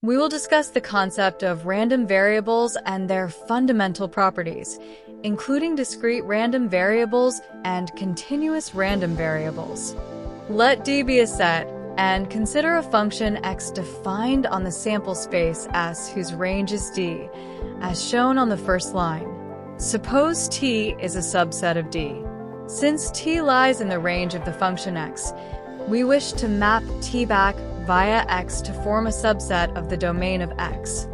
We will discuss the concept of random variables and their fundamental properties, including discrete random variables and continuous random variables. Let D be a set, and consider a function x defined on the sample space S whose range is D, as shown on the first line. Suppose T is a subset of D. Since T lies in the range of the function x, we wish to map T back via x to form a subset of the domain of x,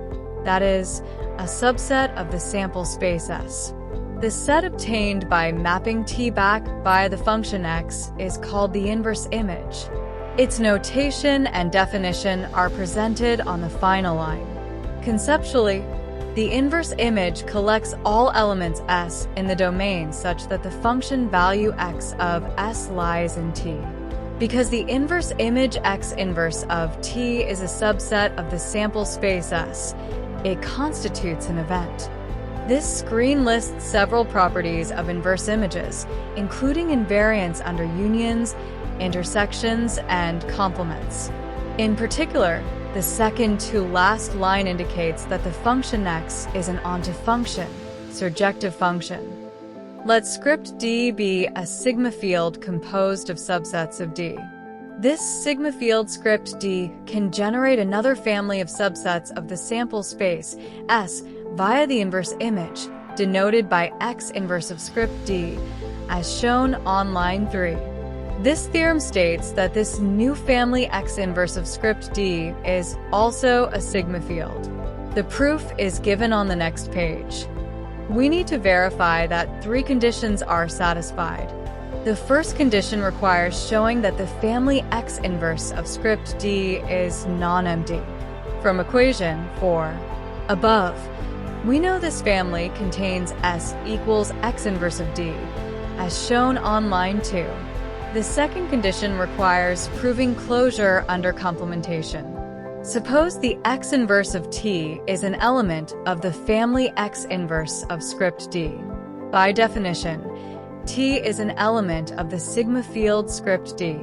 that is, a subset of the sample space S. The set obtained by mapping T back via the function x is called the inverse image. Its notation and definition are presented on the final line. Conceptually, the inverse image collects all elements S in the domain such that the function value x of S lies in T. Because the inverse image x inverse of T is a subset of the sample space S, it constitutes an event. This screen lists several properties of inverse images, including invariance under unions, intersections, and complements. In particular, the second to last line indicates that the function x is an onto function, surjective function. Let script D be a sigma field composed of subsets of D. This sigma field script D can generate another family of subsets of the sample space S via the inverse image, denoted by x inverse of script D, as shown on line 3. This theorem states that this new family x inverse of script D is also a sigma field. The proof is given on the next page. We need to verify that 3 conditions are satisfied. The first condition requires showing that the family x inverse of script D is non-empty. From equation 4 above, we know this family contains S equals x inverse of D, as shown on line 2. The second condition requires proving closure under complementation. Suppose the x inverse of T is an element of the family x inverse of script D. By definition, T is an element of the sigma field script D.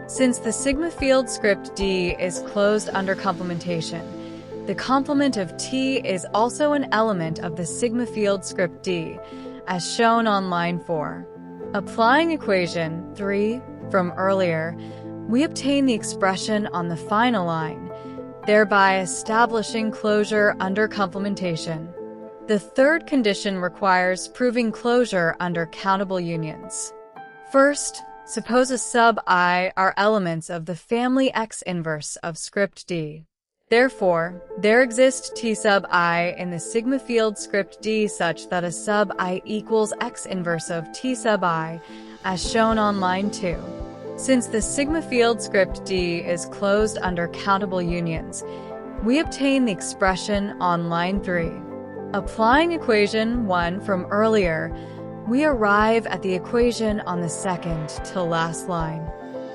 Since the sigma field script D is closed under complementation, the complement of T is also an element of the sigma field script D, as shown on line 4. Applying equation 3 from earlier, we obtain the expression on the final line, thereby establishing closure under complementation. The third condition requires proving closure under countable unions. First, suppose a sub I are elements of the family x inverse of script D. Therefore, there exists T sub I in the sigma field script D such that a sub I equals x inverse of T sub I, as shown on line 2. Since the sigma field script D is closed under countable unions, we obtain the expression on line 3. Applying equation 1 from earlier, we arrive at the equation on the second to last line.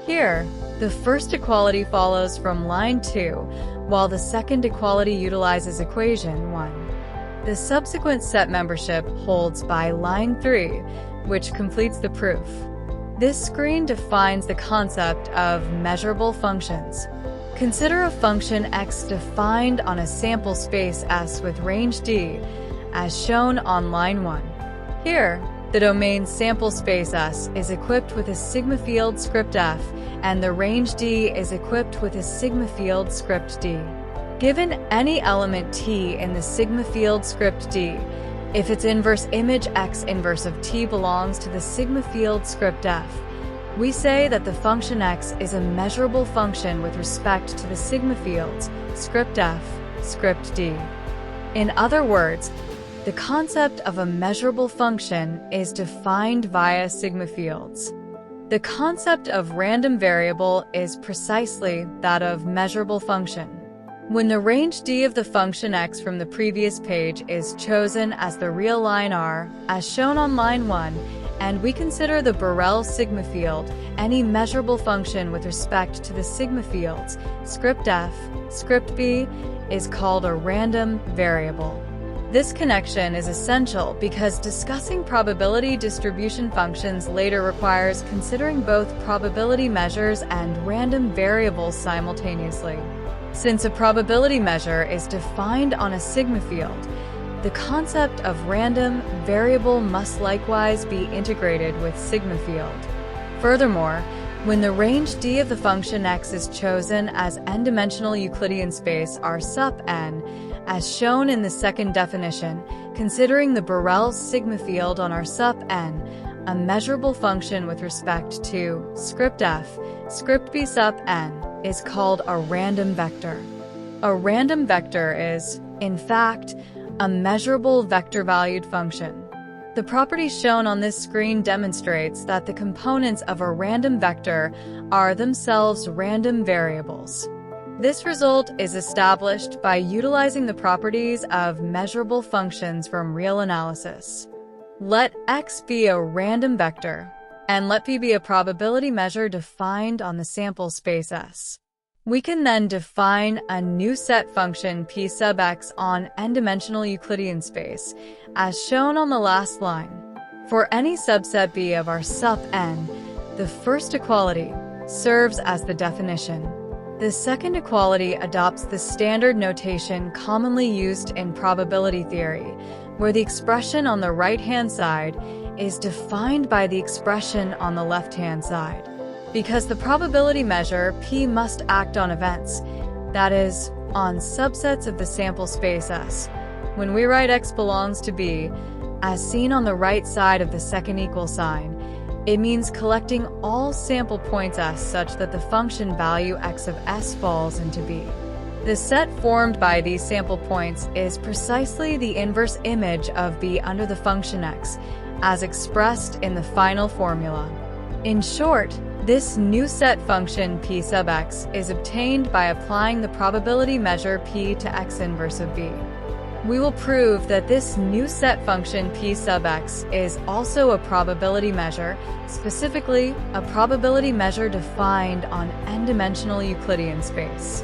Here, the first equality follows from line 2, while the second equality utilizes equation 1. The subsequent set membership holds by line 3, which completes the proof. This screen defines the concept of measurable functions. Consider a function x defined on a sample space S with range D, as shown on line 1. Here, the domain sample space S is equipped with a sigma field script F, and the range D is equipped with a sigma field script D. Given any element T in the sigma field script D, if its inverse image x inverse of T belongs to the sigma field script F, we say that the function x is a measurable function with respect to the sigma fields script F, script D. In other words, the concept of a measurable function is defined via sigma fields. The concept of random variable is precisely that of measurable function. When the range D of the function x from the previous page is chosen as the real line R, as shown on line 1, and we consider the Borel sigma field, any measurable function with respect to the sigma fields, script F, script B, is called a random variable. This connection is essential because discussing probability distribution functions later requires considering both probability measures and random variables simultaneously. Since a probability measure is defined on a sigma field, the concept of random variable must likewise be integrated with sigma field. Furthermore, when the range D of the function x is chosen as n-dimensional Euclidean space R sup n, as shown in the second definition, considering the Borel sigma field on R sup n, a measurable function with respect to script f, script b sup n, is called a random vector. A random vector is, in fact, a measurable vector-valued function. The property shown on this screen demonstrates that the components of a random vector are themselves random variables. This result is established by utilizing the properties of measurable functions from real analysis. Let x be a random vector, and let p be a probability measure defined on the sample space S. We can then define a new set function p sub x on n-dimensional Euclidean space, as shown on the last line. For any subset B of R sup n, the first equality serves as the definition. The second equality adopts the standard notation commonly used in probability theory, where the expression on the right-hand side is defined by the expression on the left-hand side. Because the probability measure P must act on events, that is, on subsets of the sample space S. When we write x belongs to B, as seen on the right side of the second equal sign, it means collecting all sample points S such that the function value x of S falls into B. The set formed by these sample points is precisely the inverse image of B under the function x, as expressed in the final formula. In short, this new set function p sub x is obtained by applying the probability measure p to x inverse of b. We will prove that this new set function p sub x is also a probability measure, specifically a probability measure defined on n-dimensional Euclidean space.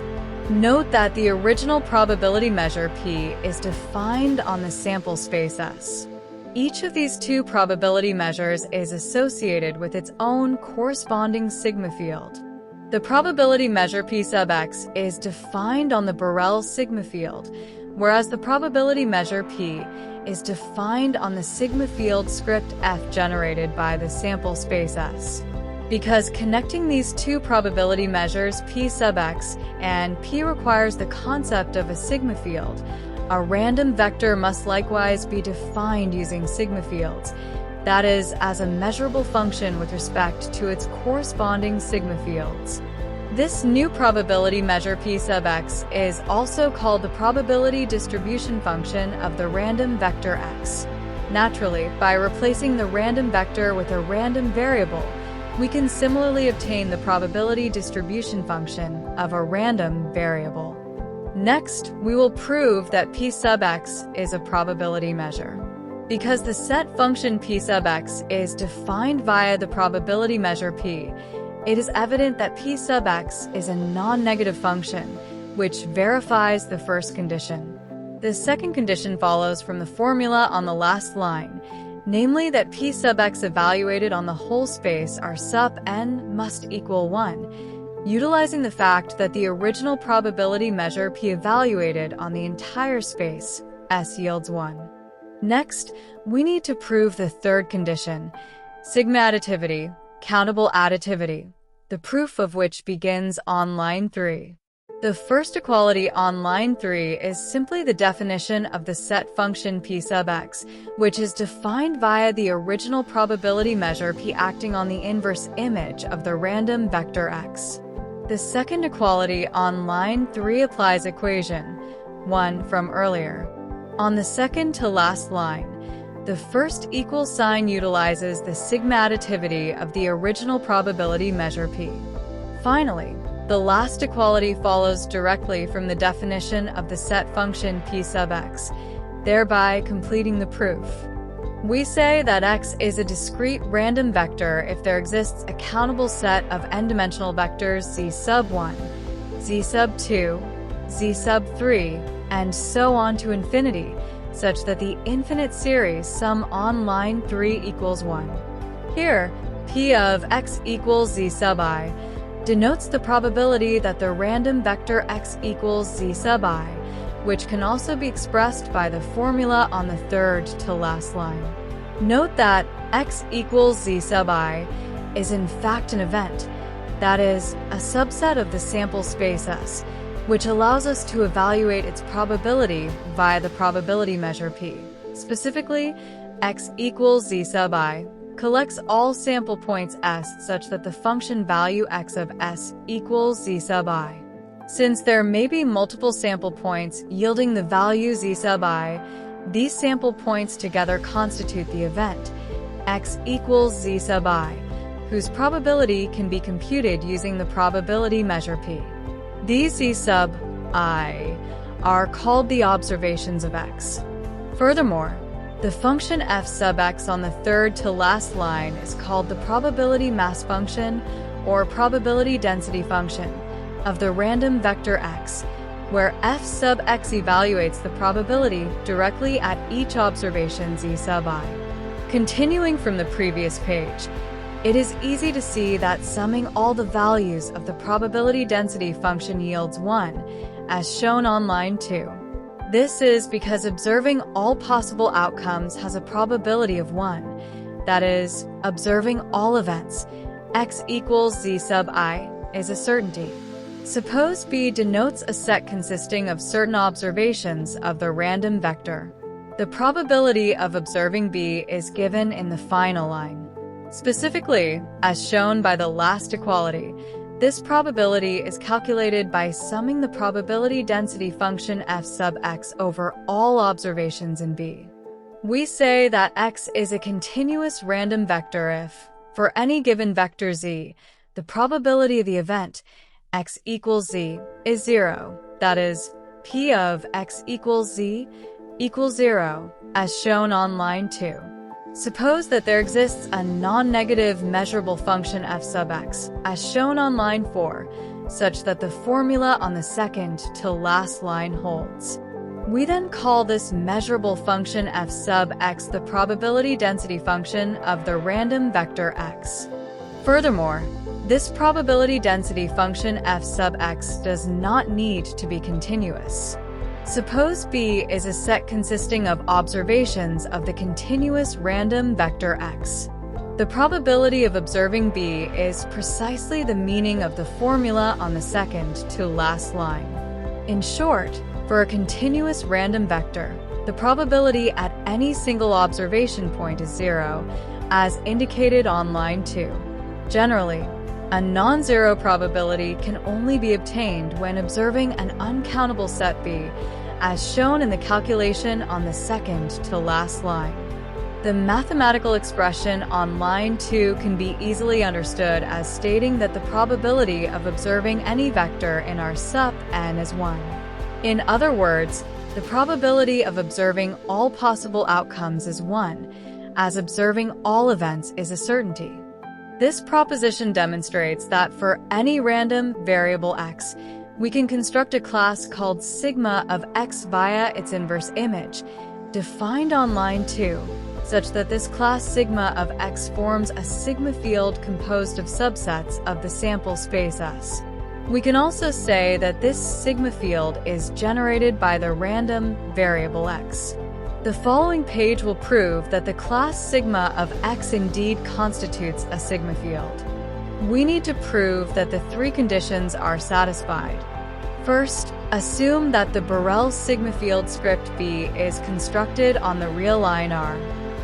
Note that the original probability measure p is defined on the sample space S. Each of these two probability measures is associated with its own corresponding sigma field. The probability measure p sub x is defined on the Borel sigma field, whereas the probability measure p is defined on the sigma field script f generated by the sample space S. Because connecting these two probability measures p sub x and p requires the concept of a sigma field, a random vector must likewise be defined using sigma fields, that is, as a measurable function with respect to its corresponding sigma fields. This new probability measure p sub x is also called the probability distribution function of the random vector x. Naturally, by replacing the random vector with a random variable, we can similarly obtain the probability distribution function of a random variable. Next, we will prove that p sub x is a probability measure. Because the set function p sub x is defined via the probability measure p, it is evident that p sub x is a non-negative function, which verifies the first condition. The second condition follows from the formula on the last line, namely that p sub x evaluated on the whole space R sup n must equal 1, utilizing the fact that the original probability measure p evaluated on the entire space S yields 1. Next, we need to prove the third condition, sigma additivity, countable additivity, the proof of which begins on line 3. The first equality on line 3 is simply the definition of the set function p sub x, which is defined via the original probability measure p acting on the inverse image of the random vector x. The second equality on line 3 applies equation 1 from earlier. On the second to last line, the first equal sign utilizes the sigma additivity of the original probability measure p. Finally, the last equality follows directly from the definition of the set function p sub x, thereby completing the proof. We say that x is a discrete random vector if there exists a countable set of n-dimensional vectors z sub 1, z sub 2, z sub 3, and so on to infinity, such that the infinite series sum on line 3 equals 1. Here, p of x equals z sub I denotes the probability that the random vector x equals z sub I, which can also be expressed by the formula on the third to last line. Note that x equals z sub I is in fact an event, that is, a subset of the sample space S, which allows us to evaluate its probability via the probability measure p. Specifically, x equals z sub I collects all sample points S such that the function value x of S equals z sub I. Since there may be multiple sample points yielding the value z sub I, these sample points together constitute the event, x equals z sub I, whose probability can be computed using the probability measure p. These z sub I are called the observations of x. Furthermore, the function f sub x on the third to last line is called the probability mass function or probability density function of the random vector x, where f sub x evaluates the probability directly at each observation z sub I. Continuing from the previous page, it is easy to see that summing all the values of the probability density function yields 1, as shown on line 2. This is because observing all possible outcomes has a probability of 1, that is, observing all events, x equals z sub I, is a certainty. Suppose B denotes a set consisting of certain observations of the random vector. The probability of observing B is given in the final line. Specifically, as shown by the last equality, this probability is calculated by summing the probability density function f sub x over all observations in B. We say that x is a continuous random vector if, for any given vector z, the probability of the event x equals z is 0, that is, p of x equals z equals 0, as shown on line 2. Suppose that there exists a non-negative measurable function f sub x, as shown on line 4, such that the formula on the second to last line holds. We then call this measurable function f sub x the probability density function of the random vector x. Furthermore, this probability density function f sub x does not need to be continuous. Suppose B is a set consisting of observations of the continuous random vector x. The probability of observing B is precisely the meaning of the formula on the second to last line. In short, for a continuous random vector, the probability at any single observation point is 0, as indicated on line 2. Generally, a non-zero probability can only be obtained when observing an uncountable set B, as shown in the calculation on the second to last line. The mathematical expression on line 2 can be easily understood as stating that the probability of observing any vector in our sup n is 1. In other words, the probability of observing all possible outcomes is 1, as observing all events is a certainty. This proposition demonstrates that for any random variable x, we can construct a class called sigma of x via its inverse image, defined on line 2, such that this class sigma of x forms a sigma field composed of subsets of the sample space S. We can also say that this sigma field is generated by the random variable x. The following page will prove that the class sigma of x indeed constitutes a sigma field. We need to prove that the three conditions are satisfied. First, assume that the Borel sigma field script B is constructed on the real line R.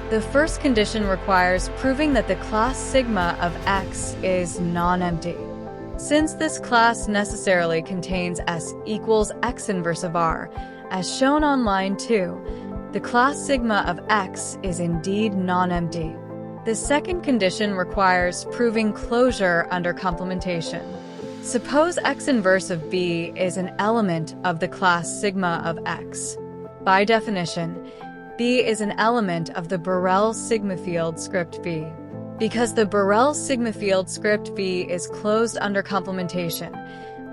The first condition requires proving that the class sigma of x is non-empty. Since this class necessarily contains S equals x inverse of R, as shown on line 2, the class sigma of x is indeed non-empty. The second condition requires proving closure under complementation. Suppose x inverse of B is an element of the class sigma of x. By definition, B is an element of the Borel sigma field script B. Because the Borel sigma field script B is closed under complementation,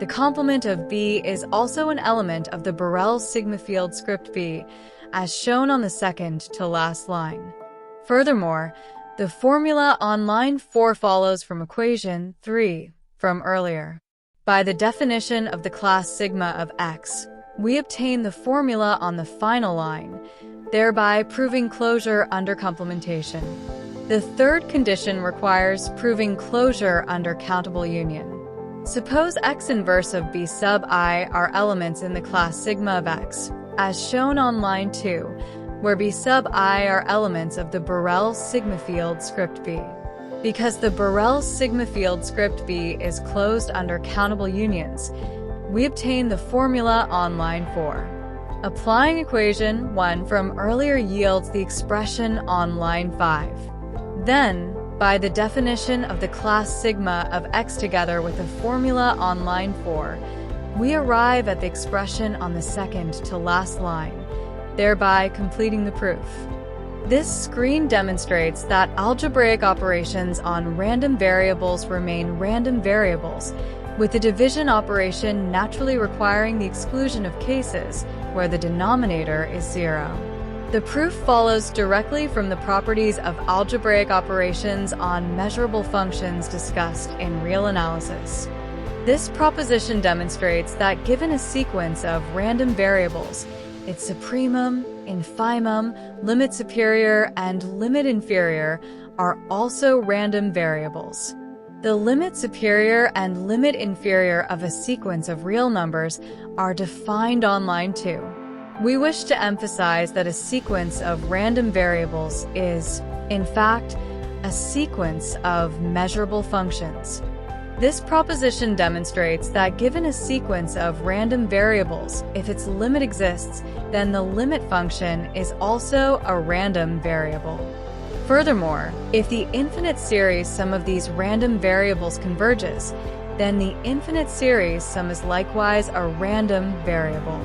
the complement of B is also an element of the Borel sigma field script B, as shown on the second to last line. Furthermore, the formula on line 4 follows from equation 3 from earlier. By the definition of the class sigma of X, we obtain the formula on the final line, thereby proving closure under complementation. The third condition requires proving closure under countable union. Suppose X inverse of B sub I are elements in the class sigma of X, as shown on line 2, where B sub I are elements of the Borel sigma field script B. Because the Borel sigma field script B is closed under countable unions, we obtain the formula on line 4. Applying equation 1 from earlier yields the expression on line 5. Then, by the definition of the class sigma of X together with the formula on line 4, we arrive at the expression on the second to last line, thereby completing the proof. This screen demonstrates that algebraic operations on random variables remain random variables, with the division operation naturally requiring the exclusion of cases where the denominator is 0. The proof follows directly from the properties of algebraic operations on measurable functions discussed in real analysis. This proposition demonstrates that given a sequence of random variables, its supremum, infimum, limit superior, and limit inferior are also random variables. The limit superior and limit inferior of a sequence of real numbers are defined on line 2. We wish to emphasize that a sequence of random variables is, in fact, a sequence of measurable functions. This proposition demonstrates that given a sequence of random variables, if its limit exists, then the limit function is also a random variable. Furthermore, if the infinite series sum of these random variables converges, then the infinite series sum is likewise a random variable.